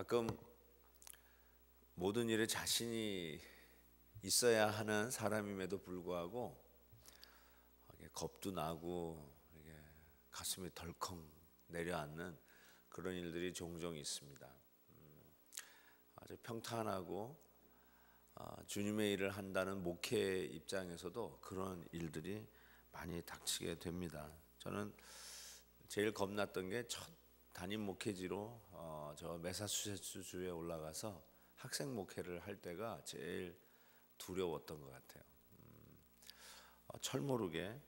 가끔 모든 일에 자신이 있어야 하는 사람임에도 불구하고 겁도 나고 가슴이 덜컹 내려앉는 그런 일들이 종종 있습니다. 아주 평탄하고 주님의 일을 한다는 목회 입장에서도 그런 일들이 많이 닥치게 됩니다. 저는 제일 겁났던 게 첫 담임 목회지로 저 매사추세츠 주에 올라가서 학생 목회를 할 때가 제일 두려웠던 것 같아요. 철모르게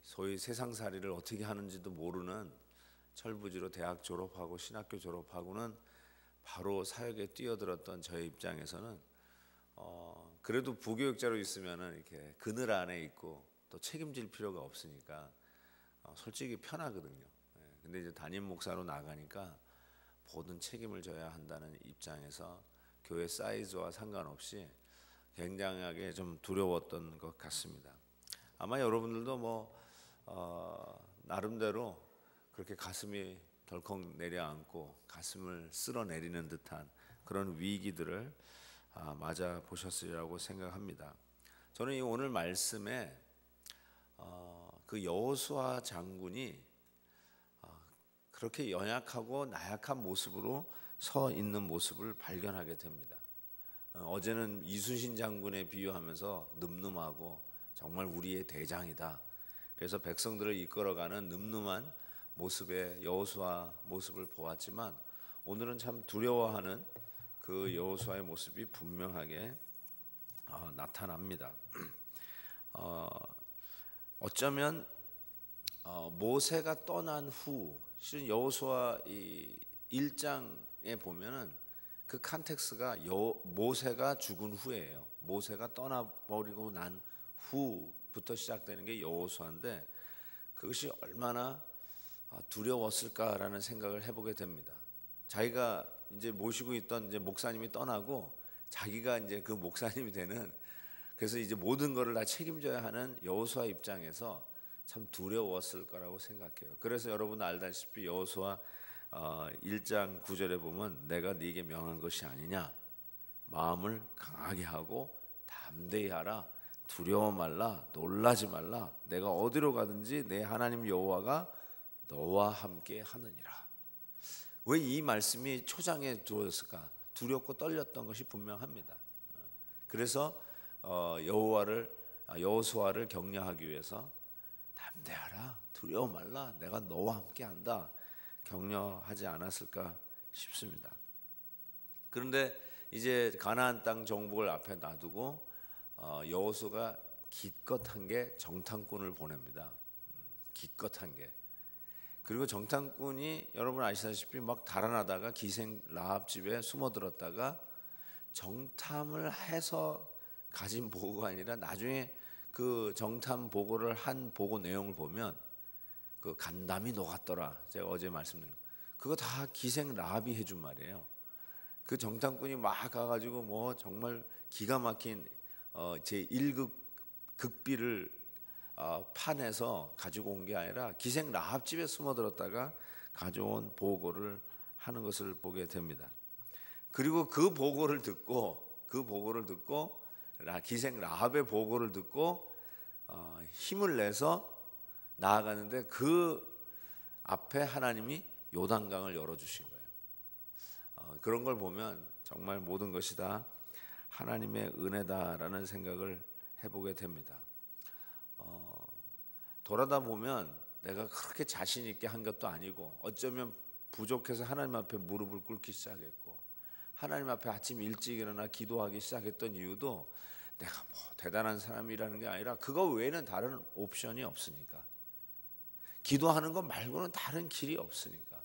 소위 세상살이를 어떻게 하는지도 모르는 철부지로 대학 졸업하고 신학교 졸업하고는 바로 사역에 뛰어들었던 저의 입장에서는 그래도 부교육자로 있으면은 이렇게 그늘 안에 있고 또 책임질 필요가 없으니까 솔직히 편하거든요. 근데 이제 담임 목사로 나가니까 모든 책임을 져야 한다는 입장에서 교회 사이즈와 상관없이 굉장하게 좀 두려웠던 것 같습니다. 아마 여러분들도 나름대로 그렇게 가슴이 덜컥 내려앉고 가슴을 쓸어내리는 듯한 그런 위기들을 맞아 보셨으리라고 생각합니다. 저는 이 오늘 말씀에 그 여호수아 장군이 그렇게 연약하고 나약한 모습으로 서 있는 모습을 발견하게 됩니다. 어제는 이순신 장군에 비유하면서 늠름하고 정말 우리의 대장이다. 그래서 백성들을 이끌어가는 늠름한 모습의 여호수아 모습을 보았지만 오늘은 참 두려워하는 그 여호수아의 모습이 분명하게 나타납니다. 어쩌면 모세가 떠난 후 실은 여호수아 이 1장에 보면은 그 컨텍스트가 모세가 죽은 후예요. 모세가 떠나버리고 난 후부터 시작되는 게 여호수아인데 그것이 얼마나 두려웠을까라는 생각을 해보게 됩니다. 자기가 이제 모시고 있던 이제 목사님이 떠나고 자기가 이제 그 목사님이 되는, 그래서 이제 모든 것을 다 책임져야 하는 여호수아 입장에서 참 두려웠을 거라고 생각해요. 그래서 여러분 알다시피 여호수아 1장 9절에 보면 내가 네게 명한 것이 아니냐, 마음을 강하게 하고 담대히 하라, 두려워 말라, 놀라지 말라, 내가 어디로 가든지 내 하나님 여호와가 너와 함께 하느니라. 왜 이 말씀이 초장에 두었을까? 두렵고 떨렸던 것이 분명합니다. 그래서 여호수아를 격려하기 위해서 담대하라, 두려워 말라, 내가 너와 함께 한다, 격려하지 않았을까 싶습니다. 그런데 이제 가나안 땅 정복을 앞에 놔두고 여호수아가 기껏 한 게 정탐꾼을 보냅니다. 기껏 한 게. 그리고 정탐꾼이 여러분 아시다시피 막 달아나다가 기생 라합 집에 숨어들었다가 정탐을 해서 가진 보고가 아니라 나중에 그 정탐 보고를 한 보고 내용을 보면 그 간담이 녹았더라. 제가 어제 말씀드린 그거 다 기생 라합이 해준 말이에요. 그 정탐꾼이 막 가가지고 정말 기가 막힌 제 1급 극비를 판에서 가지고 온 게 아니라 기생 라합 집에 숨어들었다가 가져온 보고를 하는 것을 보게 됩니다. 그리고 그 보고를 듣고 기생 라합의 보고를 듣고 힘을 내서 나아가는데 그 앞에 하나님이 요단강을 열어주신 거예요. 그런 걸 보면 정말 모든 것이 다 하나님의 은혜다라는 생각을 해보게 됩니다. 돌아다 보면 내가 그렇게 자신 있게 한 것도 아니고 어쩌면 부족해서 하나님 앞에 무릎을 꿇기 시작했고 하나님 앞에 아침 일찍 일어나 기도하기 시작했던 이유도 내가 대단한 사람이라는 게 아니라 그거 외에는 다른 옵션이 없으니까, 기도하는 것 말고는 다른 길이 없으니까,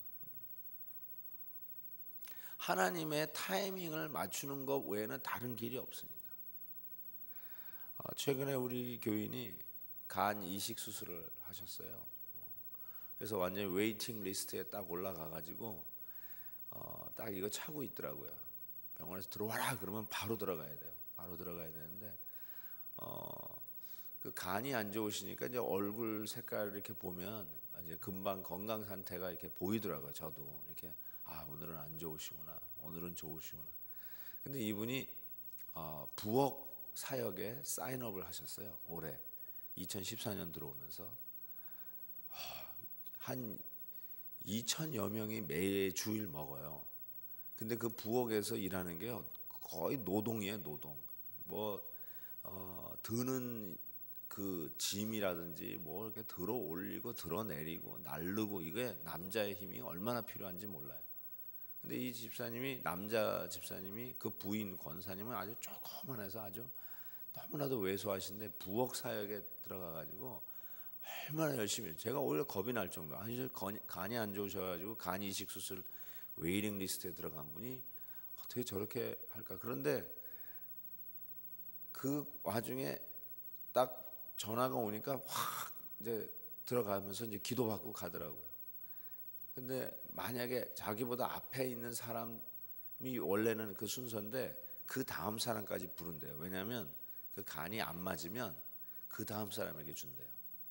하나님의 타이밍을 맞추는 것 외에는 다른 길이 없으니까. 최근에 우리 교인이 간 이식 수술을 하셨어요. 그래서 완전히 웨이팅 리스트에 딱 올라가가지고 딱 이거 차고 있더라고요. 병원에서 들어와라 그러면 바로 들어가야 돼요. 바로 들어가야 되는데 그 간이 안 좋으시니까 이제 얼굴 색깔을 이렇게 보면 이제 금방 건강 상태가 이렇게 보이더라고요. 저도 이렇게 오늘은 안 좋으시구나, 오늘은 좋으시구나. 근데 이분이 부엌 사역에 사인업을 하셨어요. 올해 2014년 들어오면서 한 2,000여 명이 매주일 먹어요. 근데 그 부엌에서 일하는 게 거의 노동이에요, 노동. 드는 그 짐이라든지 이렇게 들어 올리고 들어 내리고 날르고, 이게 남자의 힘이 얼마나 필요한지 몰라요. 근데 이 집사님이, 남자 집사님이, 그 부인 권사님은 아주 조그만해서 아주 너무나도 왜소하신데 부엌 사역에 들어가 가지고 얼마나 열심히 해요. 제가 오히려 겁이 날 정도. 간이 안 좋으셔가지고 간 이식 수술 웨이팅 리스트에 들어간 분이 어떻게 저렇게 할까. 그런데 그 와중에 딱 전화가 오니까 확 이제 들어가면서 이제 기도받고 가더라고요. 근데 만약에 자기보다 앞에 있는 사람이 원래는 그 순서인데 그 다음 사람까지 부른대요. 왜냐하면 그 간이 안 맞으면 그 다음 사람에게 준대요.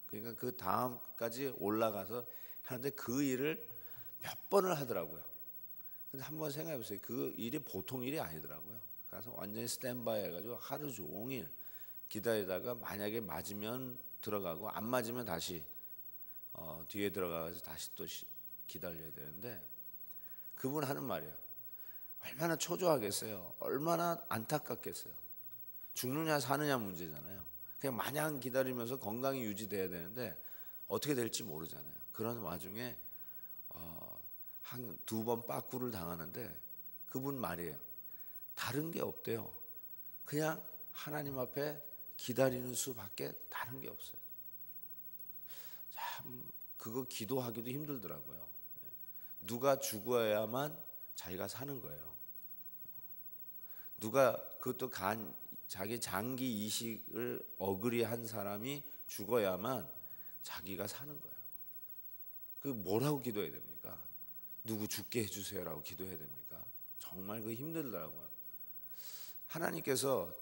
그러니까 그 다음까지 올라가서 하는데 그 일을 몇 번을 하더라고요. 근데 한번 생각해 보세요. 그 일이 보통 일이 아니더라고요. 그래서 완전히 스탠바이 해가지고 하루 종일 기다리다가 만약에 맞으면 들어가고 안 맞으면 다시 뒤에 들어가서 다시 또 기다려야 되는데, 그분 하는 말이에요. 얼마나 초조하겠어요. 얼마나 안타깝겠어요. 죽느냐 사느냐 문제잖아요. 그냥 마냥 기다리면서 건강이 유지돼야 되는데 어떻게 될지 모르잖아요. 그런 와중에 한 2번 빠꾸를 당하는데 그분 말이에요. 다른 게 없대요. 그냥 하나님 앞에 기다리는 수밖에 다른 게 없어요. 참 그거 기도하기도 힘들더라고요. 누가 죽어야만 자기가 사는 거예요. 누가 그것도 자기 장기 이식을 어그리한 사람이 죽어야만 자기가 사는 거예요. 그 뭐라고 기도해야 됩니까? 누구 죽게 해주세요라고 기도해야 됩니까? 정말 그 힘들더라고요. 하나님께서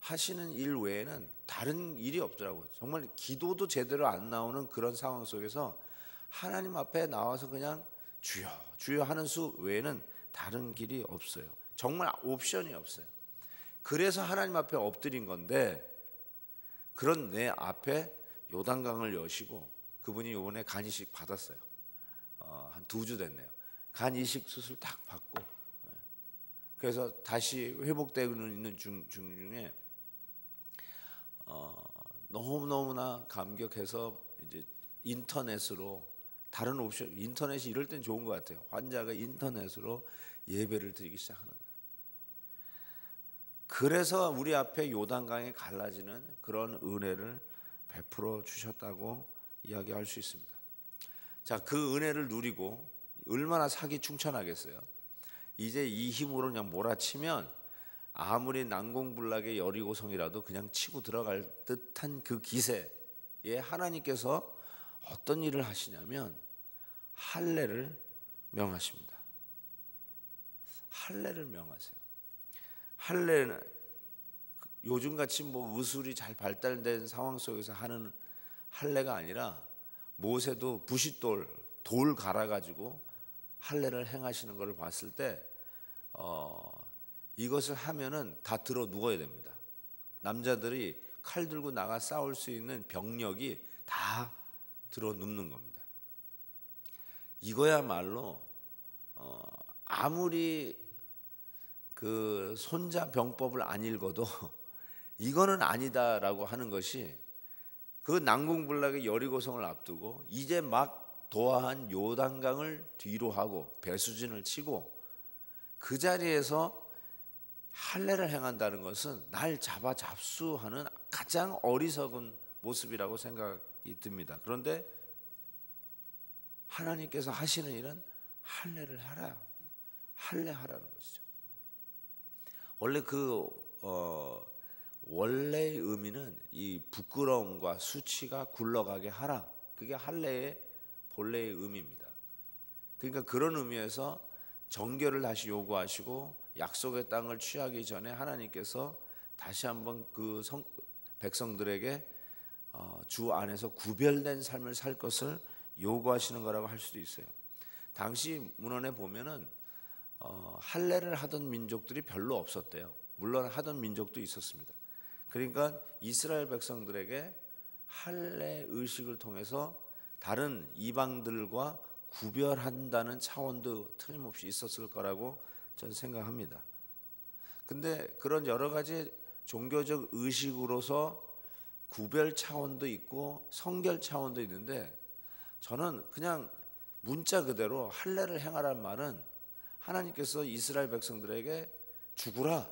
하시는 일 외에는 다른 일이 없더라고요. 정말 기도도 제대로 안 나오는 그런 상황 속에서 하나님 앞에 나와서 그냥 주여 주여 하는 수 외에는 다른 길이 없어요. 정말 옵션이 없어요. 그래서 하나님 앞에 엎드린 건데, 그런 내 앞에 요단강을 여시고, 그분이 이번에 간 이식 받았어요. 한 2주 됐네요. 간 이식 수술 딱 받고, 그래서 다시 회복되고 있는 중에 너무너무나 감격해서 이제 인터넷으로, 다른 옵션, 인터넷이 이럴 땐 좋은 것 같아요. 환자가 인터넷으로 예배를 드리기 시작하는 거예요. 그래서 우리 앞에 요단강이 갈라지는 그런 은혜를 베풀어 주셨다고 이야기할 수 있습니다. 자, 그 은혜를 누리고 얼마나 사기 충천하겠어요. 이제 이 힘으로 그냥 몰아치면 아무리 난공불락의 여리고성이라도 그냥 치고 들어갈 듯한 그 기세에 하나님께서 어떤 일을 하시냐면 할례를 명하십니다. 할례를 명하세요. 할례는 요즘같이 의술이 잘 발달된 상황 속에서 하는 할례가 아니라, 모세도 부싯돌, 돌 갈아가지고 할례를 행하시는 것을 봤을 때 이것을 하면은 다 들어 누워야 됩니다. 남자들이 칼 들고 나가 싸울 수 있는 병력이 다 들어 눕는 겁니다. 이거야말로 아무리 그 손자병법을 안 읽어도 이거는 아니다라고 하는 것이, 그 난공불락의 여리고성을 앞두고 이제 막 도하한 요단강을 뒤로 하고 배수진을 치고 그 자리에서 할례를 행한다는 것은 날 잡아 잡수하는 가장 어리석은 모습이라고 생각이 듭니다. 그런데 하나님께서 하시는 일은 할례를 하라, 할례하라는 것이죠. 원래 원래의 의미는 이 부끄러움과 수치가 굴러가게 하라, 그게 할례의 본래의 의미입니다. 그러니까 그런 의미에서 정결을 다시 요구하시고 약속의 땅을 취하기 전에 하나님께서 다시 한번 그 백성들에게 주 안에서 구별된 삶을 살 것을 요구하시는 거라고 할 수도 있어요. 당시 문헌에 보면은 할례를 하던 민족들이 별로 없었대요. 물론 하던 민족도 있었습니다. 그러니까 이스라엘 백성들에게 할례 의식을 통해서 다른 이방들과 구별한다는 차원도 틀림없이 있었을 거라고 저는 생각합니다. 근데 그런 여러 가지 종교적 의식으로서 구별 차원도 있고 성결 차원도 있는데, 저는 그냥 문자 그대로 할례를 행하라는 말은 하나님께서 이스라엘 백성들에게 죽으라,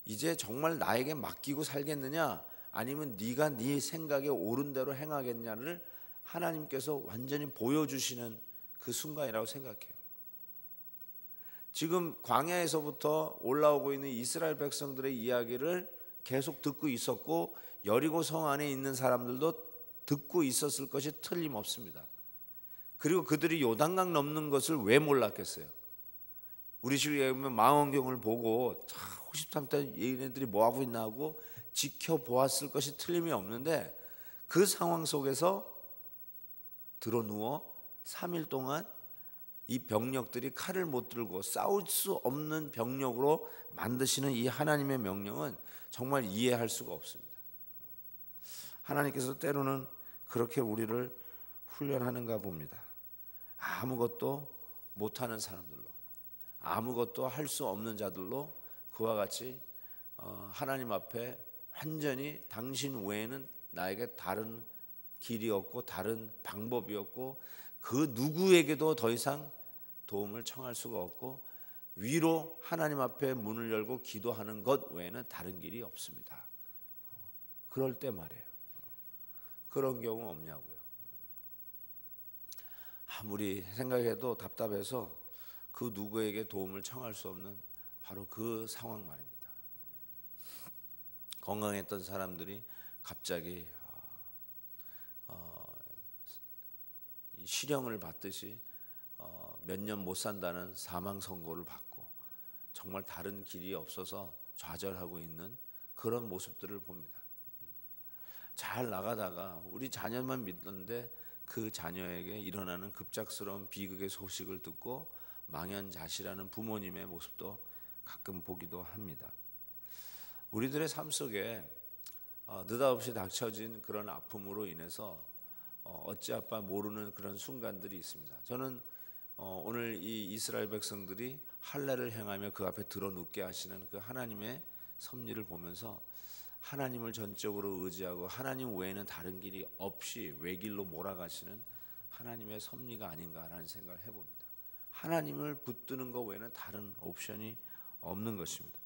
이제 정말 나에게 맡기고 살겠느냐 아니면 네가 네 생각에 옳은 대로 행하겠냐를 하나님께서 완전히 보여주시는 그 순간이라고 생각해요. 지금 광야에서부터 올라오고 있는 이스라엘 백성들의 이야기를 계속 듣고 있었고 여리고 성 안에 있는 사람들도 듣고 있었을 것이 틀림없습니다. 그리고 그들이 요단강 넘는 것을 왜 몰랐겠어요? 우리 식으로 얘기하면 망원경을 보고 호시탐탐 얘네들이 뭐하고 있나 하고 지켜보았을 것이 틀림이 없는데, 그 상황 속에서 드러누워 3일 동안 이 병력들이 칼을 못 들고 싸울 수 없는 병력으로 만드시는 이 하나님의 명령은 정말 이해할 수가 없습니다. 하나님께서 때로는 그렇게 우리를 훈련하는가 봅니다. 아무것도 못하는 사람들로, 아무것도 할 수 없는 자들로 그와 같이 하나님 앞에 완전히 당신 외에는 나에게 다른 길이 없고 다른 방법이 없고 그 누구에게도 더 이상 도움을 청할 수가 없고 위로 하나님 앞에 문을 열고 기도하는 것 외에는 다른 길이 없습니다. 그럴 때 말이에요. 그런 경우 없냐고요. 아무리 생각해도 답답해서 그 누구에게 도움을 청할 수 없는 바로 그 상황 말입니다. 건강했던 사람들이 갑자기 실형을 받듯이 몇 년 못 산다는 사망 선고를 받고 정말 다른 길이 없어서 좌절하고 있는 그런 모습들을 봅니다. 잘 나가다가 우리 자녀만 믿는데 그 자녀에게 일어나는 급작스러운 비극의 소식을 듣고 망연자실하는 부모님의 모습도 가끔 보기도 합니다. 우리들의 삶 속에 느닷없이 닥쳐진 그런 아픔으로 인해서 어찌아빠 모르는 그런 순간들이 있습니다. 저는 오늘 이 이스라엘 백성들이 할례를 행하며 그 앞에 드러눕게 하시는 그 하나님의 섭리를 보면서 하나님을 전적으로 의지하고 하나님 외에는 다른 길이 없이 외길로 몰아가시는 하나님의 섭리가 아닌가라는 생각을 해봅니다. 하나님을 붙드는 것 외에는 다른 옵션이 없는 것입니다.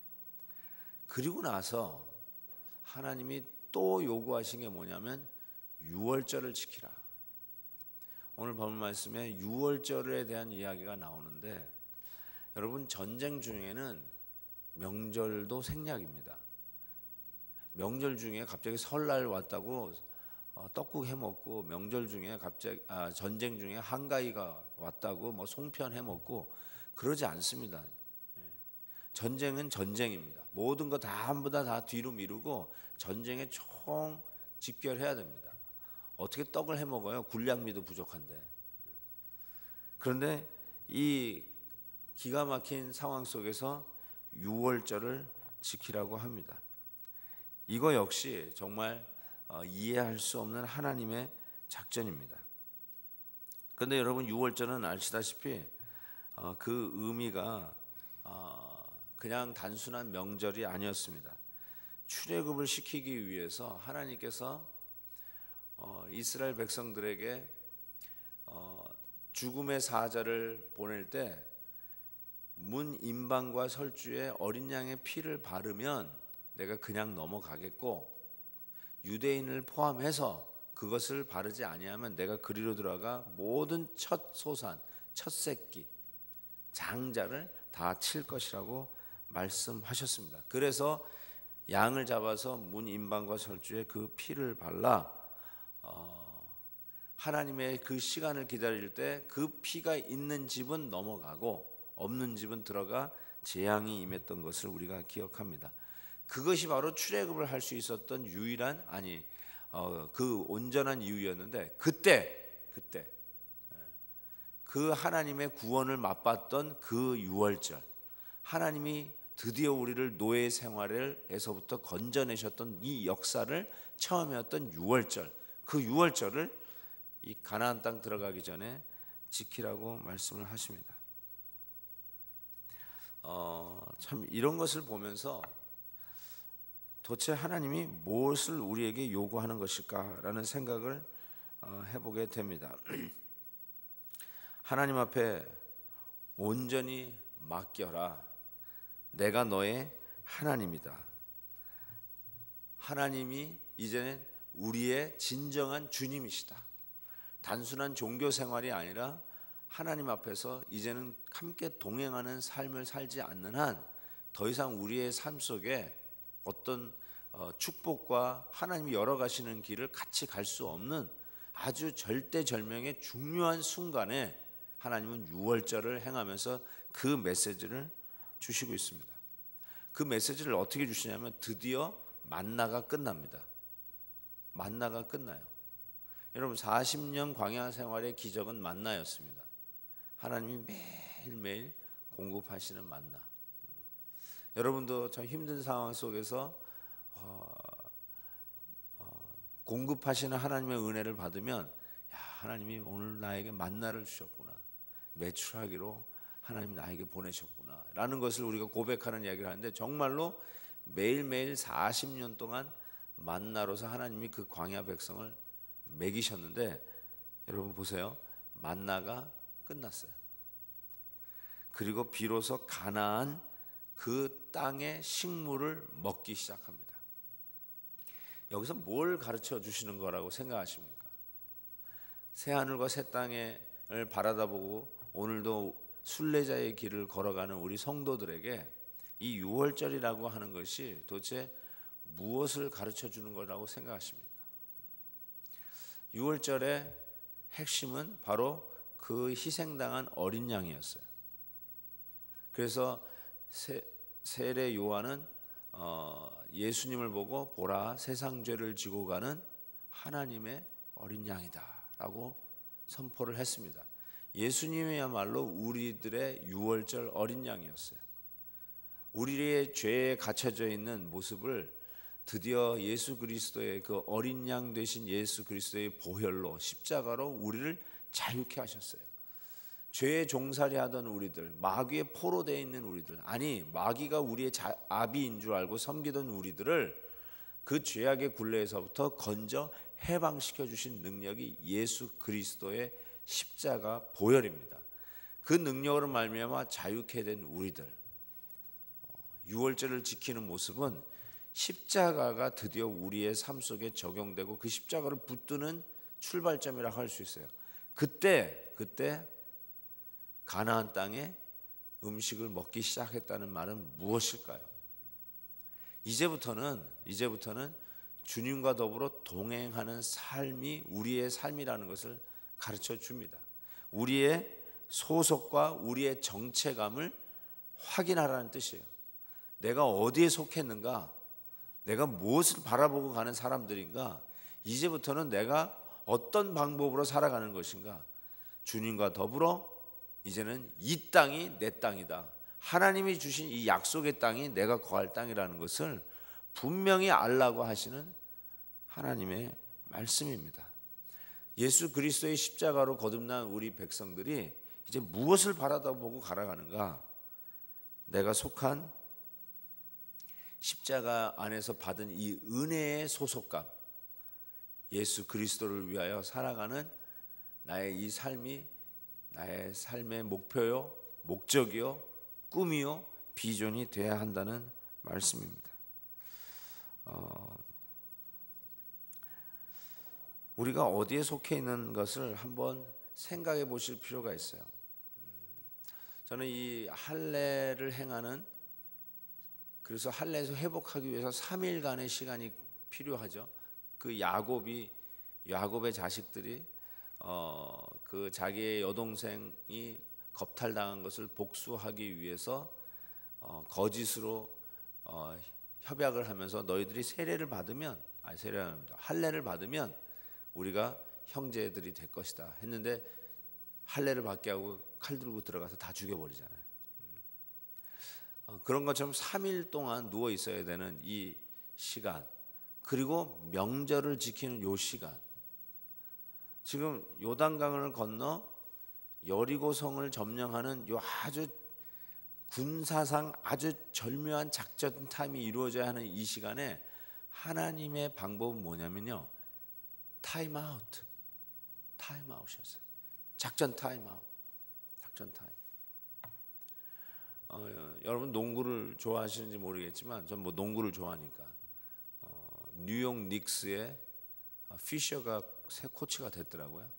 그리고 나서 하나님이 또 요구하신 게 뭐냐면 유월절을 지키라. 오늘 본문 말씀에 유월절에 대한 이야기가 나오는데, 여러분 전쟁 중에는 명절도 생략입니다. 명절 중에 갑자기 설날 왔다고 떡국 해 먹고, 명절 중에 갑자기 전쟁 중에 한가위가 왔다고 뭐 송편 해 먹고 그러지 않습니다. 전쟁은 전쟁입니다. 모든 거 다 한부 다 뒤로 미루고 전쟁에 총 집결해야 됩니다. 어떻게 떡을 해 먹어요? 군량미도 부족한데. 그런데 이 기가 막힌 상황 속에서 유월절을 지키라고 합니다. 이거 역시 정말 이해할 수 없는 하나님의 작전입니다. 그런데 여러분 유월절은 아시다시피 그 의미가 그냥 단순한 명절이 아니었습니다. 출애굽을 시키기 위해서 하나님께서 이스라엘 백성들에게 죽음의 사자를 보낼 때 문 임방과 설주에 어린 양의 피를 바르면 내가 그냥 넘어가겠고, 유대인을 포함해서 그것을 바르지 아니하면 내가 그리로 들어가 모든 첫 소산, 첫 새끼, 장자를 다 칠 것이라고 말씀하셨습니다. 그래서 양을 잡아서 문 임방과 설주에 그 피를 발라 하나님의 그 시간을 기다릴 때 그 피가 있는 집은 넘어가고 없는 집은 들어가 재앙이 임했던 것을 우리가 기억합니다. 그것이 바로 출애굽을 할 수 있었던 유일한 그 온전한 이유였는데, 그때 그 하나님의 구원을 맛봤던 그 유월절, 하나님이 드디어 우리를 노예 생활에서부터 건져내셨던 이 역사를 처음이었던 유월절, 그 유월절을 이 가나안 땅 들어가기 전에 지키라고 말씀을 하십니다. 참 이런 것을 보면서 도대체 하나님이 무엇을 우리에게 요구하는 것일까라는 생각을 해보게 됩니다. 하나님 앞에 온전히 맡겨라. 내가 너의 하나님이다. 하나님이 이제는 우리의 진정한 주님이시다. 단순한 종교 생활이 아니라 하나님 앞에서 이제는 함께 동행하는 삶을 살지 않는 한 더 이상 우리의 삶 속에 어떤 축복과 하나님이 열어가시는 길을 같이 갈 수 없는 아주 절대절명의 중요한 순간에 하나님은 유월절을 행하면서 그 메시지를 주시고 있습니다. 그 메시지를 어떻게 주시냐면 드디어 만나가 끝납니다. 만나가 끝나요. 여러분 40년 광야 생활의 기적은 만나였습니다. 하나님이 매일매일 공급하시는 만나. 여러분도 참 힘든 상황 속에서 공급하시는 하나님의 은혜를 받으면 야, 하나님이 오늘 나에게 만나를 주셨구나. 매출하기로 하나님 나에게 보내셨구나 라는 것을 우리가 고백하는 이야기를 하는데 정말로 매일매일 40년 동안 만나로서 하나님이 그 광야 백성을 먹이셨는데 여러분 보세요. 만나가 끝났어요. 그리고 비로소 가나안 그 땅의 식물을 먹기 시작합니다. 여기서 뭘 가르쳐 주시는 거라고 생각하십니까? 새 하늘과 새 땅을 바라다보고 오늘도 순례자의 길을 걸어가는 우리 성도들에게 이 유월절이라고 하는 것이 도대체 무엇을 가르쳐 주는 거라고 생각하십니까? 유월절의 핵심은 바로 그 희생당한 어린 양이었어요. 그래서 세례 요한은 예수님을 보고 보라 세상 죄를 지고 가는 하나님의 어린 양이다 라고 선포를 했습니다. 예수님이야말로 우리들의 유월절 어린 양이었어요. 우리의 죄에 갇혀져 있는 모습을 드디어 예수 그리스도의 그 어린 양 되신 예수 그리스도의 보혈로 십자가로 우리를 자유케 하셨어요. 죄에 종살이하던 우리들, 마귀의 포로되어 있는 우리들, 아니 마귀가 우리의 아비인 줄 알고 섬기던 우리들을 그 죄악의 굴레에서부터 건져 해방시켜 주신 능력이 예수 그리스도의 십자가 보혈입니다. 그 능력으로 말미암아 자유케 된 우리들, 유월절을 지키는 모습은 십자가가 드디어 우리의 삶 속에 적용되고 그 십자가를 붙드는 출발점이라고 할 수 있어요. 그때 가나안 땅에 음식을 먹기 시작했다는 말은 무엇일까요? 이제부터는 주님과 더불어 동행하는 삶이 우리의 삶이라는 것을 가르쳐 줍니다. 우리의 소속과 우리의 정체감을 확인하라는 뜻이에요. 내가 어디에 속했는가? 내가 무엇을 바라보고 가는 사람들인가? 이제부터는 내가 어떤 방법으로 살아가는 것인가? 주님과 더불어 이제는 이 땅이 내 땅이다. 하나님이 주신 이 약속의 땅이 내가 거할 땅이라는 것을 분명히 알라고 하시는 하나님의 말씀입니다. 예수 그리스도의 십자가로 거듭난 우리 백성들이 이제 무엇을 바라다보고 살아가는가? 내가 속한 십자가 안에서 받은 이 은혜의 소속감, 예수 그리스도를 위하여 살아가는 나의 이 삶이 나의 삶의 목표요, 목적이요, 꿈이요, 비전이 되어야 한다는 말씀입니다. 우리가 어디에 속해 있는 것을 한번 생각해 보실 필요가 있어요. 저는 이 할례를 행하는, 그래서 할례에서 회복하기 위해서 3일간의 시간이 필요하죠. 그 야곱의 자식들이 그 자기의 여동생이 겁탈당한 것을 복수하기 위해서 거짓으로 협약을 하면서 너희들이 할례를 받으면 우리가 형제들이 될 것이다 했는데 할례를 받게 하고 칼 들고 들어가서 다 죽여버리잖아요. 그런 것처럼 3일 동안 누워 있어야 되는 이 시간, 그리고 명절을 지키는 요 시간, 지금 요단강을 건너 여리고성을 점령하는 요 아주 군사상 아주 절묘한 작전 타임이 이루어져야 하는 이 시간에 하나님의 방법은 뭐냐면요, 타임아웃, 타임아웃이었어요. 작전 타임아웃, 작전 타임. 여러분 농구를 좋아하시는지 모르겠지만 전 뭐 농구를 좋아하니까 뉴욕 닉스의 피셔가 새 코치가 됐더라고요.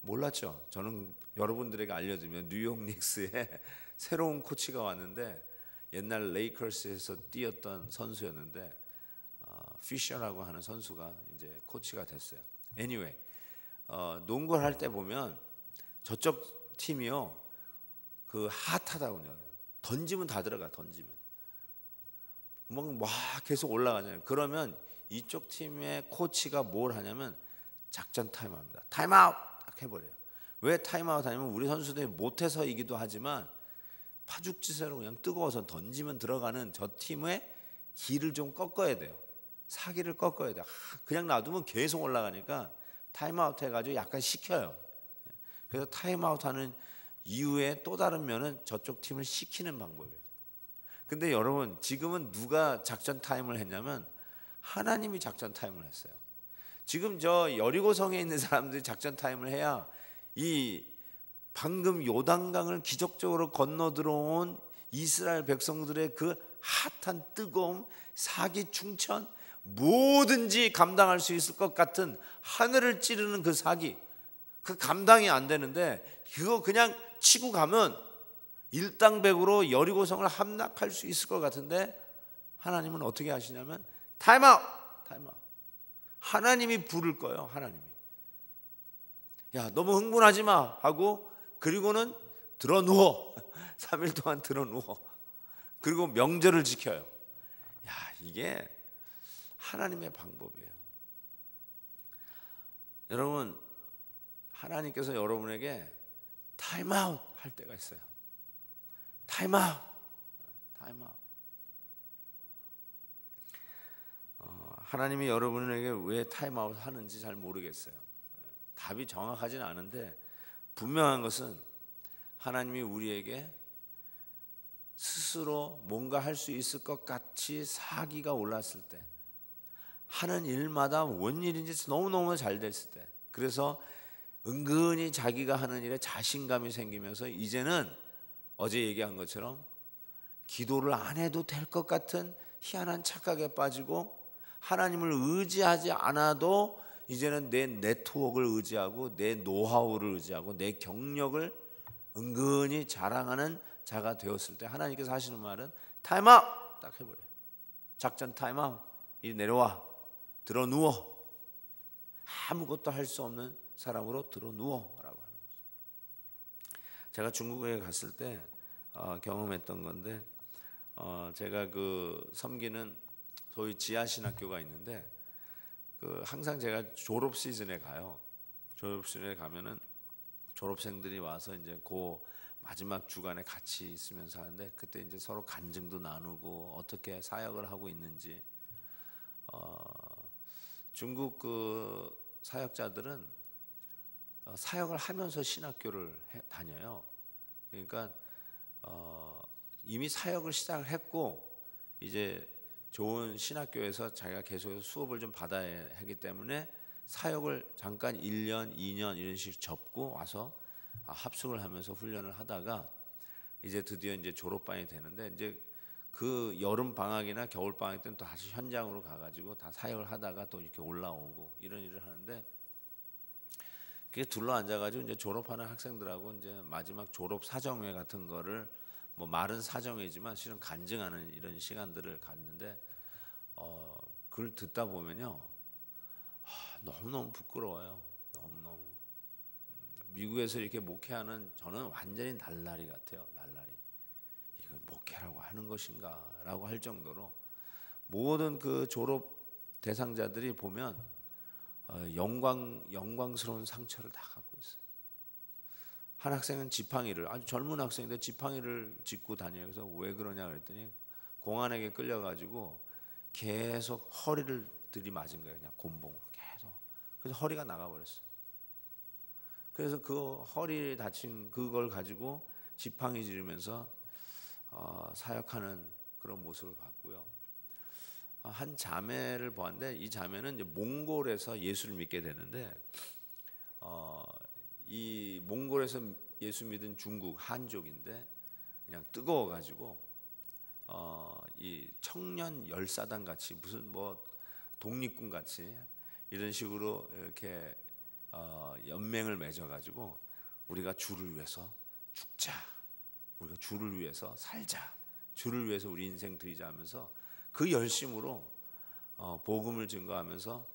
몰랐죠. 저는 여러분들에게 알려드리면 뉴욕 닉스의 새로운 코치가 왔는데 옛날 레이커스에서 뛰었던 선수였는데 피셔라고 하는 선수가 이제 코치가 됐어요. Anyway, 농구를 할 때 보면 저쪽 팀이요, 그 핫하다고요. 던지면 다 들어가. 던지면 막 계속 올라가잖아요. 그러면 이쪽 팀의 코치가 뭘 하냐면 작전 타임합니다. 타임아웃 딱 해버려요. 왜 타임아웃 하냐면 우리 선수들이 못해서이기도 하지만 파죽지세로 그냥 뜨거워서 던지면 들어가는 저 팀의 길을 좀 꺾어야 돼요. 사기를 꺾어야 돼요. 그냥 놔두면 계속 올라가니까 타임아웃 해가지고 약간 식혀요. 그래서 타임아웃 하는 이후에 또 다른 면은 저쪽 팀을 식히는 방법이에요. 근데 여러분, 지금은 누가 작전 타임을 했냐면 하나님이 작전 타임을 했어요. 지금 저 여리고성에 있는 사람들이 작전 타임을 해야 이 방금 요단강을 기적적으로 건너 들어온 이스라엘 백성들의 그 핫한 뜨거움, 사기 충천, 뭐든지 감당할 수 있을 것 같은 하늘을 찌르는 그 사기, 그 감당이 안 되는데 그거 그냥 치고 가면 일당백으로 여리고성을 함락할 수 있을 것 같은데 하나님은 어떻게 하시냐면 타임아웃, 타임아웃. 하나님이 부를 거예요. 하나님이. 야, 너무 흥분하지 마 하고, 그리고는 들어 누워. 3일 동안 들어 누워. 그리고 명절을 지켜요. 야, 이게 하나님의 방법이에요. 여러분, 하나님께서 여러분에게 타임아웃 할 때가 있어요. 타임아웃, 타임아웃. 하나님이 여러분에게 왜 타임아웃 하는지 잘 모르겠어요. 답이 정확하지는 않은데 분명한 것은 하나님이 우리에게 스스로 뭔가 할 수 있을 것 같이 사기가 올랐을 때, 하는 일마다 뭔 일인지 너무너무 잘 됐을 때, 그래서 은근히 자기가 하는 일에 자신감이 생기면서 이제는 어제 얘기한 것처럼 기도를 안 해도 될 것 같은 희한한 착각에 빠지고, 하나님을 의지하지 않아도 이제는 내 네트워크를 의지하고 내 노하우를 의지하고 내 경력을 은근히 자랑하는 자가 되었을 때 하나님께서 하시는 말은 타임아웃 딱 해버려요. 작전 타임아웃. 이리 내려와. 들어 누워. 아무것도 할 수 없는 사람으로 들어 누워라고 하는 거죠. 제가 중국에 갔을 때 경험했던 건데, 제가 그 섬기는 소위 지하신학교가 있는데, 그 항상 제가 졸업 시즌에 가요. 졸업 시즌에 가면은 졸업생들이 와서 이제 그 마지막 주간에 같이 있으면서 하는데, 그때 이제 서로 간증도 나누고 어떻게 사역을 하고 있는지. 중국 그 사역자들은 사역을 하면서 신학교를 다녀요. 그러니까 이미 사역을 시작을 했고 이제 좋은 신학교에서 자기가 계속해서 수업을 좀 받아야 하기 때문에 사역을 잠깐 1년, 2년 이런 식으로 접고 와서 합숙을 하면서 훈련을 하다가 이제 드디어 이제 졸업반이 되는데, 이제 그 여름 방학이나 겨울 방학 때는 또 다시 현장으로 가가지고 다 사역을 하다가 또 이렇게 올라오고 이런 일을 하는데, 그게 둘러 앉아가지고 이제 졸업하는 학생들하고 이제 마지막 졸업 사정회 같은 거를, 뭐 말은 사정회지만 실은 간증하는 이런 시간들을 갖는데, 그걸 듣다 보면요, 너무너무 부끄러워요. 너무너무. 미국에서 이렇게 목회하는 저는 완전히 날라리 같아요. 날라리. 이걸 목회라고 하는 것인가 라고 할 정도로 모든 그 졸업 대상자들이 보면 영광스러운 상처를 다 갖고 있어요. 한 학생은 지팡이를, 아주 젊은 학생인데 지팡이를 짚고 다녀요. 그래서 왜 그러냐 그랬더니 공안에게 끌려가지고 계속 허리를 들이맞은 거예요. 그냥 곤봉으로 계속. 그래서 허리가 나가버렸어요. 그래서 그 허리 다친 그걸 가지고 지팡이 지르면서 사역하는 그런 모습을 봤고요. 한 자매를 보았는데 이 자매는 이제 몽골에서 예수를 믿게 되는데 이 몽골에서 예수 믿은 중국 한족인데 그냥 뜨거워가지고 이 청년 열사단 같이 무슨 뭐 독립군 같이 이런 식으로 이렇게 연맹을 맺어가지고 우리가 주를 위해서 죽자, 우리가 주를 위해서 살자, 주를 위해서 우리 인생 드리자 하면서 그 열심으로 복음을 증거하면서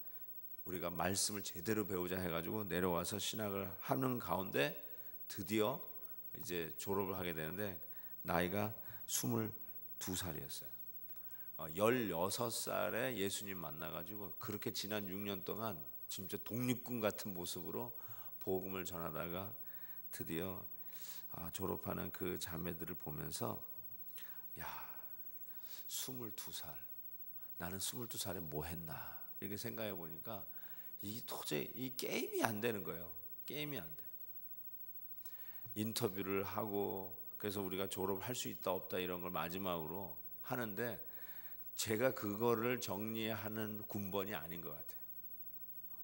우리가 말씀을 제대로 배우자 해가지고 내려와서 신학을 하는 가운데 드디어 이제 졸업을 하게 되는데 나이가 22살이었어요. 16살에 예수님 만나가지고 그렇게 지난 6년 동안 진짜 독립군 같은 모습으로 복음을 전하다가 드디어 졸업하는 그 자매들을 보면서 야, 22살 나는 22살에 뭐 했나 이렇게 생각해 보니까 이 도저히 이 게임이 안 되는 거예요. 게임이 안 돼. 인터뷰를 하고 그래서 우리가 졸업할 수 있다 없다 이런 걸 마지막으로 하는데 제가 그거를 정리하는 군번이 아닌 것 같아요.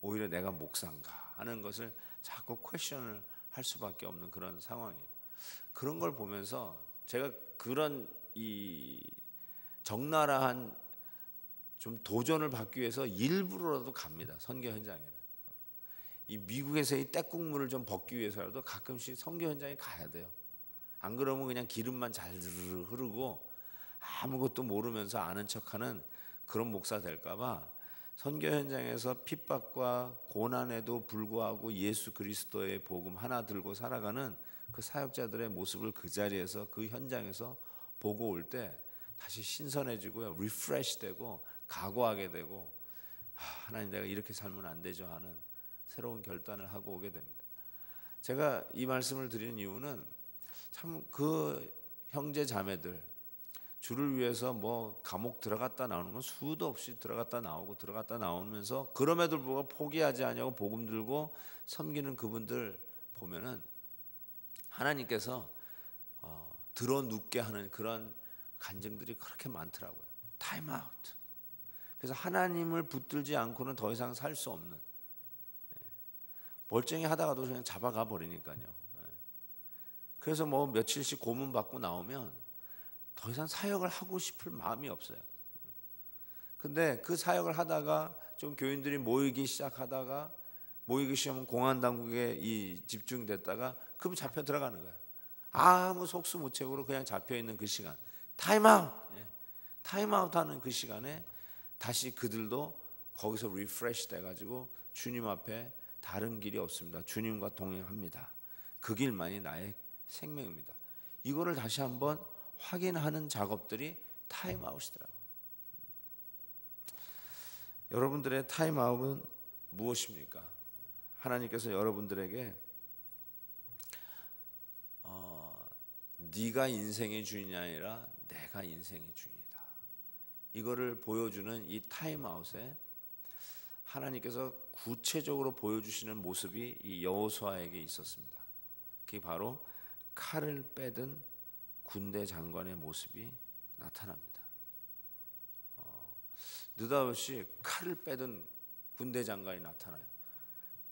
오히려 내가 목사인가 하는 것을 자꾸 퀘션을 할 수밖에 없는 그런 상황이에요. 그런 걸 보면서 제가 그런 이 적나라한 좀 도전을 받기 위해서 일부러라도 갑니다. 선교 현장에는. 이 미국에서의 떼국물을 좀 벗기 위해서라도 가끔씩 선교 현장에 가야 돼요. 안 그러면 그냥 기름만 잘 흐르고 아무것도 모르면서 아는 척하는 그런 목사 될까봐 선교 현장에서 핍박과 고난에도 불구하고 예수 그리스도의 복음 하나 들고 살아가는 그 사역자들의 모습을 그 자리에서 그 현장에서 보고 올 때 다시 신선해지고요, 리프레시 되고 각오하게 되고 하나님 내가 이렇게 살면 안 되죠 하는 새로운 결단을 하고 오게 됩니다. 제가 이 말씀을 드리는 이유는 참 그 형제 자매들 주를 위해서 뭐 감옥 들어갔다 나오는 건 수도 없이 들어갔다 나오고 들어갔다 나오면서 그럼에도 불구하고 포기하지 않냐고 복음 들고 섬기는 그분들 보면은 하나님께서 들어눕게 하는 그런 간증들이 그렇게 많더라고요. 타임 아웃. 그래서 하나님을 붙들지 않고는 더 이상 살 수 없는, 멀쩡히 하다가도 그냥 잡아가 버리니까요. 그래서 뭐 며칠씩 고문 받고 나오면 더 이상 사역을 하고 싶을 마음이 없어요. 근데 그 사역을 하다가 좀 교인들이 모이기 시작하면 공안 당국에 이 집중됐다가 그분 잡혀 들어가는 거예요. 아무 속수무책으로 그냥 잡혀 있는 그 시간, 타임아웃, 타임아웃 하는 그 시간에 다시 그들도 거기서 리프레시 돼가지고 주님 앞에 다른 길이 없습니다. 주님과 동행합니다. 그 길만이 나의 생명입니다. 이거를 다시 한번 확인하는 작업들이 타임아웃이더라고요. 여러분들의 타임아웃은 무엇입니까? 하나님께서 여러분들에게 네가 인생의 주인이 아니라 내가 인생의 주인이다, 이거를 보여주는 이 타임아웃에 하나님께서 구체적으로 보여주시는 모습이 이 여호수아에게 있었습니다. 그게 바로 칼을 빼든 군대 장관의 모습이 나타납니다. 느닷없이 칼을 빼든 군대 장관이 나타나요.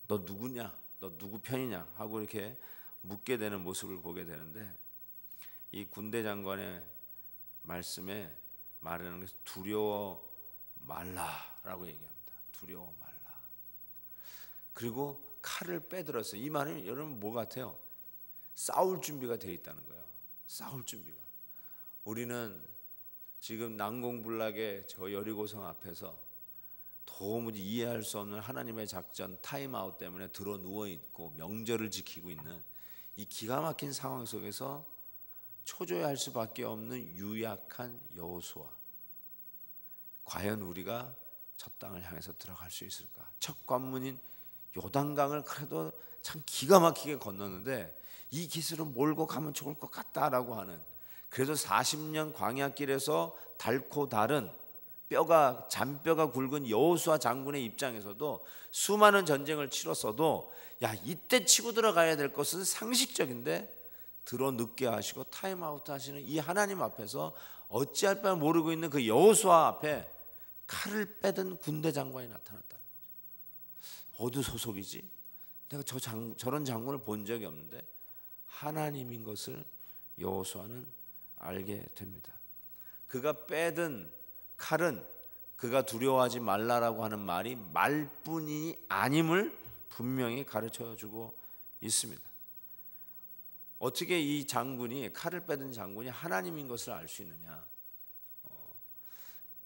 너 누구냐? 너 누구 편이냐? 하고 이렇게 묻게 되는 모습을 보게 되는데 이 군대 장관의 말씀에 말하는 것은 두려워 말라라고 얘기합니다. 두려워 말라. 그리고 칼을 빼들었어요. 이 말은 여러분 뭐 같아요? 싸울 준비가 되어 있다는 거예요. 싸울 준비가. 우리는 지금 난공불락의 저 여리고성 앞에서 도무지 이해할 수 없는 하나님의 작전 타임아웃 때문에 들어 누워 있고 명절을 지키고 있는 이 기가 막힌 상황 속에서 초조해할 수밖에 없는 유약한 여호수아. 과연 우리가 저 땅을 향해서 들어갈 수 있을까? 첫 관문인 요단강을 그래도 참 기가 막히게 건넜는데 이 기술을 몰고 가면 좋을 것 같다라고 하는, 그래서 40년 광야길에서 닳고 닳은 잔뼈가 굵은 여호수아 장군의 입장에서도 수많은 전쟁을 치렀어도 야, 이때 치고 들어가야 될 것은 상식적인데 들어 늦게 하시고 타임아웃 하시는 이 하나님 앞에서 어찌할 바 모르고 있는 그 여호수아 앞에 칼을 빼든 군대 장관이 나타났다는 거죠. 어디 소속이지? 내가 저런 장군을 본 적이 없는데 하나님인 것을 여호수아는 알게 됩니다. 그가 빼든 칼은 그가 두려워하지 말라라고 하는 말이 말뿐이 아님을 분명히 가르쳐주고 있습니다. 어떻게 이 장군이, 칼을 빼든 장군이 하나님인 것을 알 수 있느냐?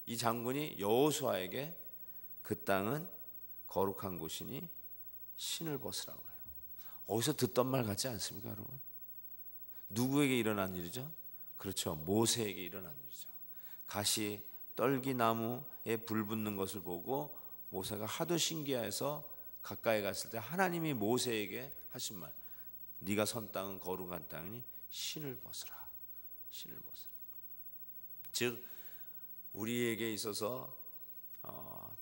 이 장군이 여호수아에게 그 땅은 거룩한 곳이니 신을 벗으라고 그래요. 어디서 듣던 말 같지 않습니까, 여러분? 누구에게 일어난 일이죠? 그렇죠, 모세에게 일어난 일이죠. 가시 떨기나무에 불 붙는 것을 보고 모세가 하도 신기해서 가까이 갔을 때 하나님이 모세에게 하신 말, 네가 선 땅은 거룩한 땅이니 신을 벗으라. 신을 벗으라. 즉 우리에게 있어서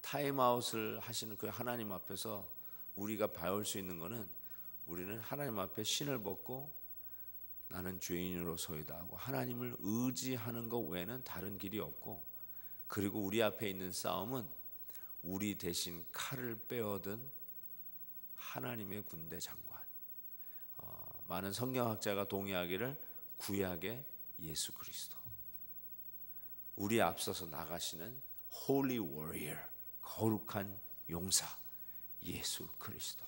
타임아웃을 하시는 그 하나님 앞에서 우리가 배울 수 있는 것은, 우리는 하나님 앞에 신을 벗고 나는 죄인으로서이다 하고 하나님을 의지하는 것 외에는 다른 길이 없고, 그리고 우리 앞에 있는 싸움은 우리 대신 칼을 빼어든 하나님의 군대 장관. 많은 성경학자가 동의하기를 구약의 예수 그리스도, 우리 앞서서 나가시는 Holy Warrior, 거룩한 용사 예수 그리스도.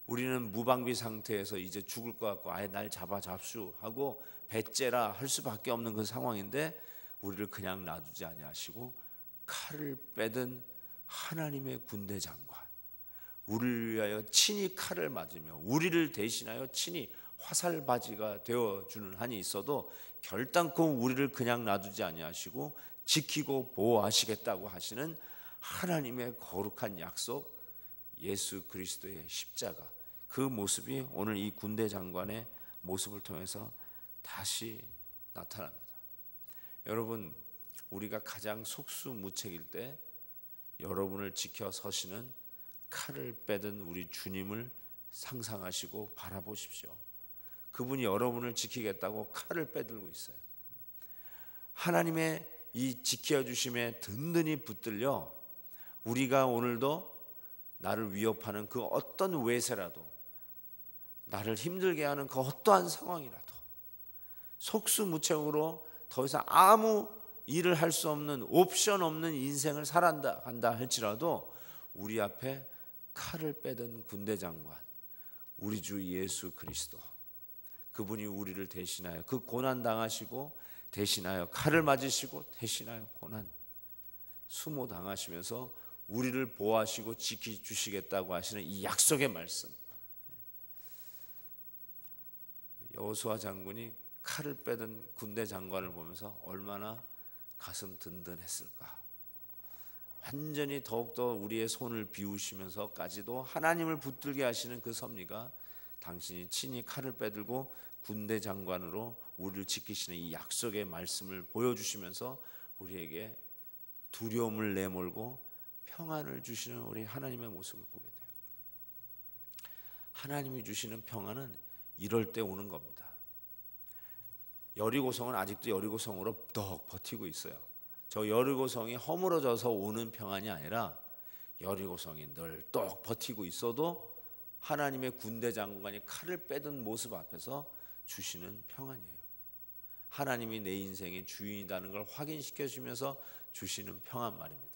우리는 무방비 상태에서 이제 죽을 것 같고 아예 날 잡아잡수 하고 배째라 할 수밖에 없는 그 상황인데 우리를 그냥 놔두지 아니하시고 칼을 빼든 하나님의 군대 장관, 우리를 위하여 친히 칼을 맞으며 우리를 대신하여 친히 화살바지가 되어주는 한이 있어도 결단코 우리를 그냥 놔두지 아니하시고 지키고 보호하시겠다고 하시는 하나님의 거룩한 약속, 예수 그리스도의 십자가, 그 모습이 오늘 이 군대 장관의 모습을 통해서 다시 나타납니다. 여러분, 우리가 가장 속수무책일 때 여러분을 지켜 서시는 칼을 빼든 우리 주님을 상상하시고 바라보십시오. 그분이 여러분을 지키겠다고 칼을 빼들고 있어요. 하나님의 이 지켜주심에 든든히 붙들려 우리가 오늘도 나를 위협하는 그 어떤 외세라도, 나를 힘들게 하는 그 어떠한 상황이라도 속수무책으로 더 이상 아무 일을 할 수 없는, 옵션 없는 인생을 살아간다 할지라도 우리 앞에 칼을 빼든 군대 장관, 우리 주 예수 그리스도, 그분이 우리를 대신하여 그 고난 당하시고 대신하여 칼을 맞으시고 대신하여 고난 수모 당하시면서 우리를 보호하시고 지켜주시겠다고 하시는 이 약속의 말씀. 여호수아 장군이 칼을 빼든 군대 장관을 보면서 얼마나 가슴 든든했을까. 완전히 더욱더 우리의 손을 비우시면서까지도 하나님을 붙들게 하시는 그 섭리가, 당신이 친히 칼을 빼들고 군대 장관으로 우리를 지키시는 이 약속의 말씀을 보여주시면서 우리에게 두려움을 내몰고 평안을 주시는 우리 하나님의 모습을 보게 돼요. 하나님이 주시는 평안은 이럴 때 오는 겁니다. 여리고성은 아직도 여리고성으로 덕 버티고 있어요. 저 여리고성이 허물어져서 오는 평안이 아니라 여리고성이 늘 똑 버티고 있어도 하나님의 군대 장관이 칼을 빼든 모습 앞에서 주시는 평안이에요. 하나님이 내 인생의 주인이라는 걸 확인시켜 주면서 주시는 평안 말입니다.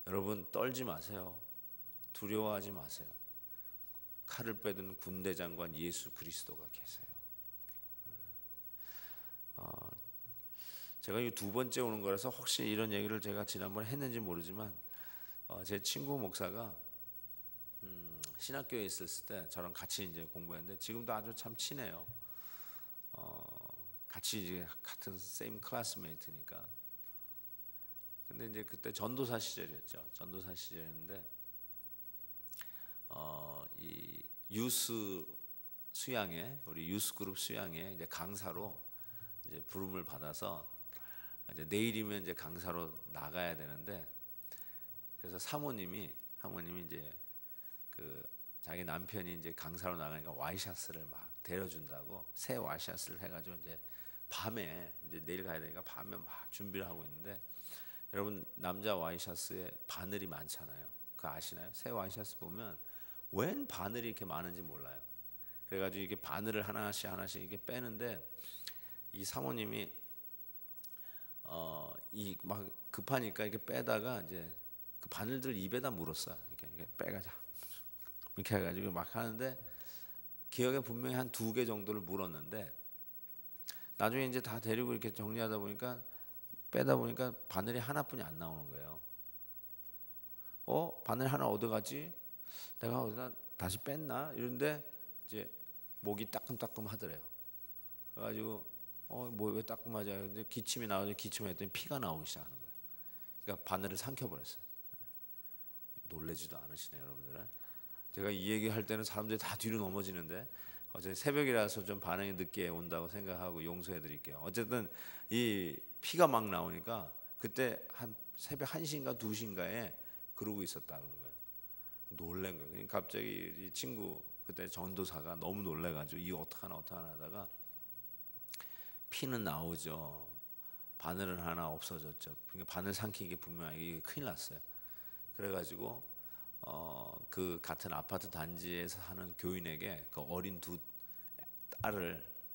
여러분, 떨지 마세요. 두려워하지 마세요. 칼을 빼든 군대 장관 예수 그리스도가 계세요. 제가 이 두 번째 오는 거라서 혹시 이런 얘기를 제가 지난번에 했는지 모르지만 제 친구 목사가 신학교에 있었을 때 저랑 같이 이제 공부했는데 지금도 아주 참 친해요. 같이 이제 같은 same classmate니까. 근데 이제 그때 전도사 시절이었죠. 전도사 시절이었는데 이 유스 수양회, 우리 유스그룹 수양회 이제 강사로 이제 부름을 받아서 이제 내일이면 이제 강사로 나가야 되는데, 그래서 사모님이 이제 그 자기 남편이 이제 강사로 나가니까 와이셔츠를 막 데려준다고 새 와이셔츠를 해가지고 이제 밤에 이제 내일 가야 되니까 밤에 막 준비를 하고 있는데, 여러분 남자 와이셔츠에 바늘이 많잖아요. 그거 아시나요? 새 와이셔츠 보면 웬 바늘이 이렇게 많은지 몰라요. 그래가지고 이게 바늘을 하나씩 이렇게 빼는데, 이 사모님이 이 막 급하니까 이렇게 빼다가 이제 그 바늘들 입에다 물었어. 이렇게 빼가자. 이렇게 해가지고 막 하는데, 기억에 분명히 한 2개 정도를 물었는데, 나중에 이제 다 데리고 이렇게 정리하다 보니까 빼다 보니까 바늘이 하나뿐이 안 나오는 거예요. 바늘 하나 어디 갔지? 내가 어디다 다시 뺐나? 이런데 이제 목이 따끔따끔 하더래요. 그래가지고 뭐 왜 따끔하지? 근데 기침이 나오죠. 기침을 했더니 피가 나오기 시작하는 거예요. 그러니까 바늘을 삼켜버렸어요. 놀래지도 않으시네요, 여러분들은. 제가 이 얘기 할 때는 사람들이 다 뒤로 넘어지는데, 어제 새벽이라서 좀 반응이 늦게 온다고 생각하고 용서해 드릴게요. 어쨌든 이 피가 막 나오니까 그때 한 새벽 1시인가 2시인가에 그러고 있었다는 거예요. 놀란 거예요. 그러니까 갑자기 이 친구 그때 전도사가 너무 놀래가지고 이거 어떡하나 하다가 피는 나오죠. 바늘은 하나 없어졌죠. 그러니까 바늘 삼키기 분명히 이게 큰일 났어요. 그래가지고 그 같은 아파트 단지에서 사는 교인에게 그 어린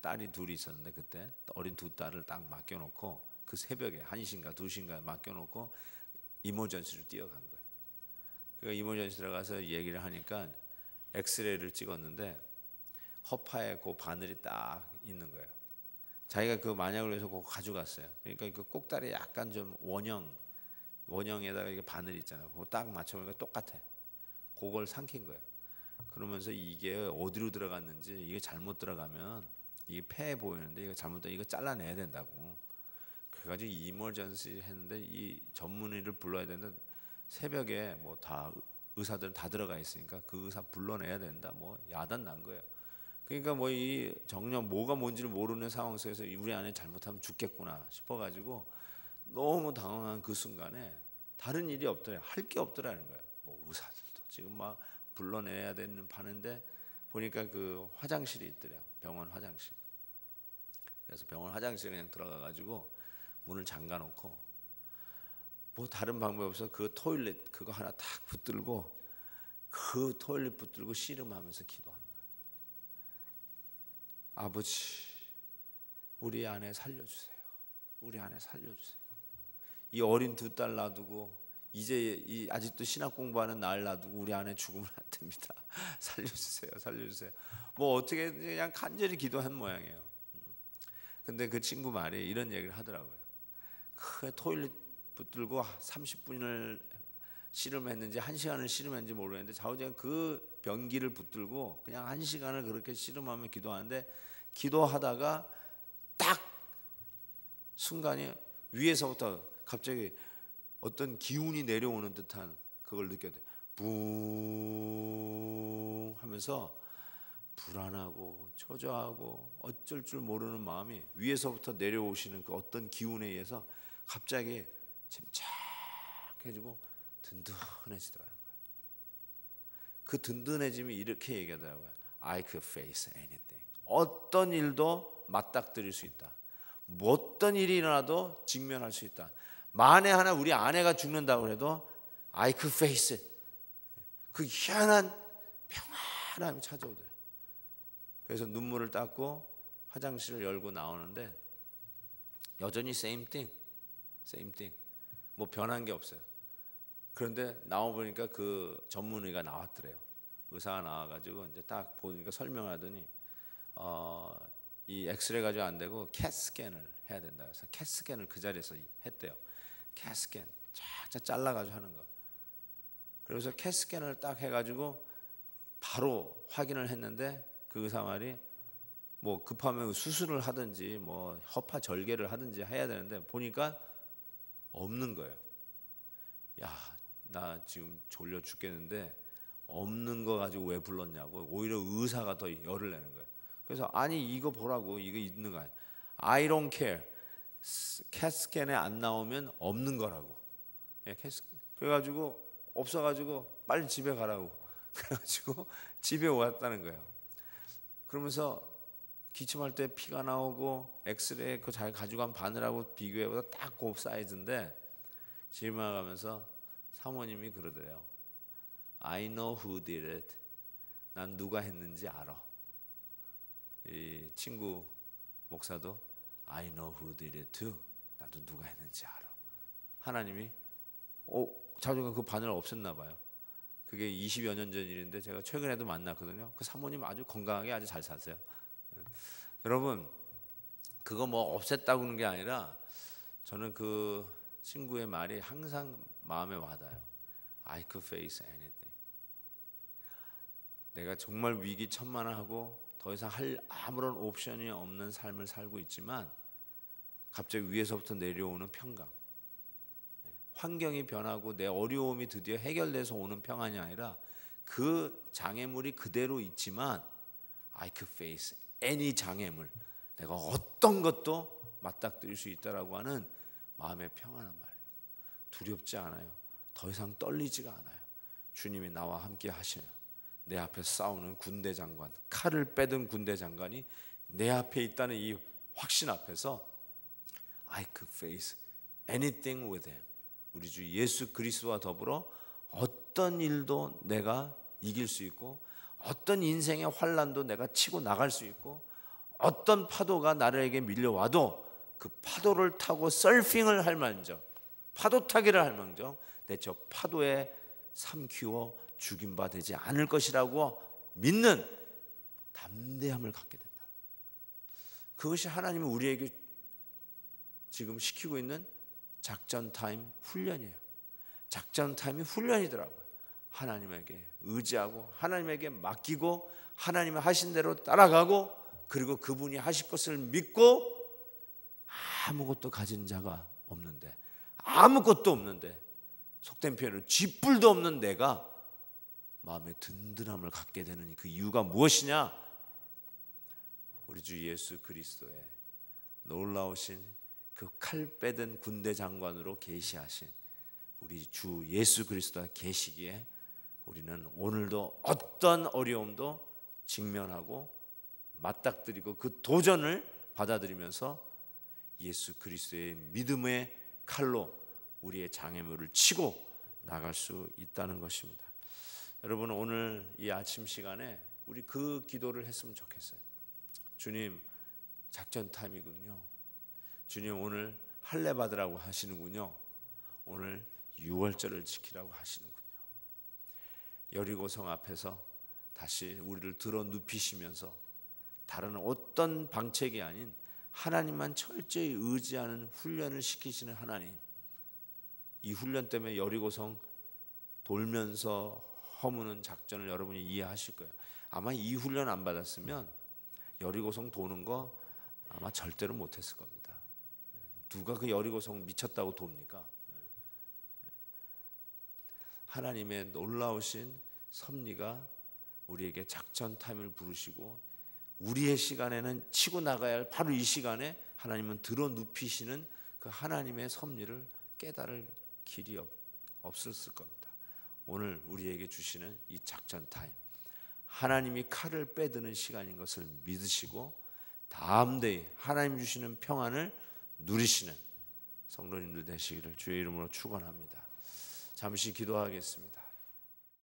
딸이 둘이 있었는데, 그때 어린 2딸을 딱 맡겨놓고 그 새벽에 1시인가 2시인가 맡겨놓고 이모전시로 뛰어간 거예요. 그러니까 이모전시 들어가서 얘기를 하니까 엑스레이를 찍었는데 허파에 그 바늘이 딱 있는 거예요. 자기가 그 만약을 위해서 그거 가져갔어요. 그러니까 그 꼭다리 약간 좀 원형에다가 이게 바늘 있잖아요. 그거 딱 맞춰보니까 똑같아. 그걸 삼킨 거예요. 그러면서 이게 어디로 들어갔는지, 이게 잘못 들어가면 이게 폐에 보이는데 이거 잘못되면 이거 잘라내야 된다고. 그래가지고 이머전시 했는데 이 전문의를 불러야 되는데, 새벽에 뭐 다 의사들 다 들어가 있으니까 그 의사 불러내야 된다. 뭐 야단 난 거예요. 그러니까 뭐 이 정녕 뭐가 뭔지를 모르는 상황 속에서 우리 안에 잘못하면 죽겠구나 싶어가지고 너무 당황한 그 순간에 다른 일이 없더래. 할 게 없더라는 거예요. 뭐 의사들도 지금 막 불러내야 되는 파는데 보니까 그 화장실이 있더래요. 병원 화장실. 그래서 병원 화장실에 그냥 들어가가지고 문을 잠가놓고 뭐 다른 방법이 없어 그 토일렛 그거 하나 탁 붙들고 그 토일렛 붙들고 씨름하면서 기도하는 거예요. 아버지, 우리 아내 살려주세요. 우리 아내 살려주세요. 이 어린 2딸 놔두고 이제 아직도 신학 공부하는 날 놔두고 우리 아내 죽으면 안 됩니다. 살려주세요. 살려주세요. 뭐 어떻게 그냥 간절히 기도한 모양이에요. 근데 그 친구 말이 이런 얘기를 하더라고요. 그 토일렛 붙들고 30분을 씨름했는지 1시간을 씨름했는지 모르겠는데 좌우지간 그 병기를 붙들고 그냥 1시간을 그렇게 씨름하며 기도하는데, 기도하다가 딱 순간에 위에서부터 갑자기 어떤 기운이 내려오는 듯한 그걸 느껴요. 붕 하면서 불안하고 초조하고 어쩔 줄 모르는 마음이 위에서부터 내려오시는 그 어떤 기운에 의해서 갑자기 침착해지고 든든해지더라고요. 그 든든해짐이 이렇게 얘기하더라고요. I could face anything. 어떤 일도 맞닥뜨릴 수 있다. 어떤 일이 일어나도 직면할 수 있다. 만에 하나 우리 아내가 죽는다고 해도 I could face it. 그 희한한 평안함이 찾아오더래요. 그래서 눈물을 닦고 화장실을 열고 나오는데 여전히 same thing. 뭐 변한 게 없어요. 그런데 나와 보니까 그 전문의가 나왔더래요. 의사가 나와가지고 이제 딱 보니까 설명하더니 이 엑스레이 가지고 안 되고 캣 스캔을 해야 된다. 그래서 캣 스캔을 그 자리에서 했대요. 캣 스캔 쫙 잘라가지고 하는 거. 그래서 캣 스캔을 딱 해가지고 바로 확인을 했는데 그 의사 말이 뭐 급하면 수술을 하든지 뭐 허파 절개를 하든지 해야 되는데 보니까 없는 거예요. 야, 나 지금 졸려 죽겠는데 없는 거 가지고 왜 불렀냐고 오히려 의사가 더 열을 내는 거예요. 그래서 아니 이거 보라고, 이거 있는 거 아니야. I don't care. 캣스캔에 안 나오면 없는 거라고. 예, 그래가지고 없어가지고 빨리 집에 가라고. 그래가지고 집에 왔다는 거예요. 그러면서 기침할 때 피가 나오고 엑스레이 그거 잘 가지고 간 바늘하고 비교해보다 딱 그 사이즈인데 집에 가면서 사모님이 그러대요. I know who did it. 난 누가 했는지 알아. 이 친구 목사도 I know who did it too. 나도 누가 했는지 알아. 하나님이 자주가 그 바늘을 없앴나 봐요. 그게 20여 년 전 일인데 제가 최근에도 만났거든요. 그 사모님 아주 건강하게 아주 잘 사세요. 여러분 그거 뭐 없앴다고 하는 게 아니라 저는 그 친구의 말이 항상 마음에 와닿아요. I could face anything. 내가 정말 위기천만하고 더 이상 할 아무런 옵션이 없는 삶을 살고 있지만 갑자기 위에서부터 내려오는 평강, 환경이 변하고 내 어려움이 드디어 해결돼서 오는 평안이 아니라 그 장애물이 그대로 있지만 I could face any 장애물, 내가 어떤 것도 맞닥뜨릴 수 있다라고 하는 마음의 평안한 말이에요. 두렵지 않아요. 더 이상 떨리지가 않아요. 주님이 나와 함께 하셔요. 내 앞에 싸우는 군대 장관, 칼을 빼든 군대 장관이 내 앞에 있다는 이 확신 앞에서 I could face anything with him. 우리 주 예수 그리스도와 더불어 어떤 일도 내가 이길 수 있고 어떤 인생의 환난도 내가 치고 나갈 수 있고 어떤 파도가 나에게 밀려와도 그 파도를 타고 서핑을 할 망정, 파도 타기를 할 망정 내 저 파도에 삼키워 죽임 바 되지 않을 것이라고 믿는 담대함을 갖게 된다. 그것이 하나님이 우리에게 지금 시키고 있는 작전 타임 훈련이에요. 작전 타임이 훈련이더라고요. 하나님에게 의지하고 하나님에게 맡기고 하나님이 하신 대로 따라가고 그리고 그분이 하실 것을 믿고 아무것도 가진 자가 없는데 아무것도 없는데 속된 표현으로 쥐뿔도 없는 내가 마음의 든든함을 갖게 되는 그 이유가 무엇이냐? 우리 주 예수 그리스도의 놀라우신 그 칼 빼든 군대 장관으로 계시하신 우리 주 예수 그리스도가 계시기에 우리는 오늘도 어떤 어려움도 직면하고 맞닥뜨리고 그 도전을 받아들이면서 예수 그리스도의 믿음의 칼로 우리의 장애물을 치고 나갈 수 있다는 것입니다. 여러분 오늘 이 아침 시간에 우리 그 기도를 했으면 좋겠어요. 주님 작전 타임이군요. 주님 오늘 할례 받으라고 하시는군요. 오늘 유월절을 지키라고 하시는군요. 여리고성 앞에서 다시 우리를 들어 눕히시면서 다른 어떤 방책이 아닌 하나님만 철저히 의지하는 훈련을 시키시는 하나님. 이 훈련 때문에 여리고성 돌면서 허무는 작전을 여러분이 이해하실 거예요. 아마 이 훈련 안 받았으면 여리고성 도는 거 아마 절대로 못했을 겁니다. 누가 그 여리고성 미쳤다고 돕니까? 하나님의 놀라우신 섭리가 우리에게 작전 타임을 부르시고 우리의 시간에는 치고 나가야 할 바로 이 시간에 하나님은 들어 눕히시는 그 하나님의 섭리를 깨달을 길이 없었을 겁니다. 오늘 우리에게 주시는 이 작전 타임 하나님이 칼을 빼드는 시간인 것을 믿으시고 담대히 하나님 주시는 평안을 누리시는 성도님들 되시기를 주의 이름으로 축원합니다. 잠시 기도하겠습니다.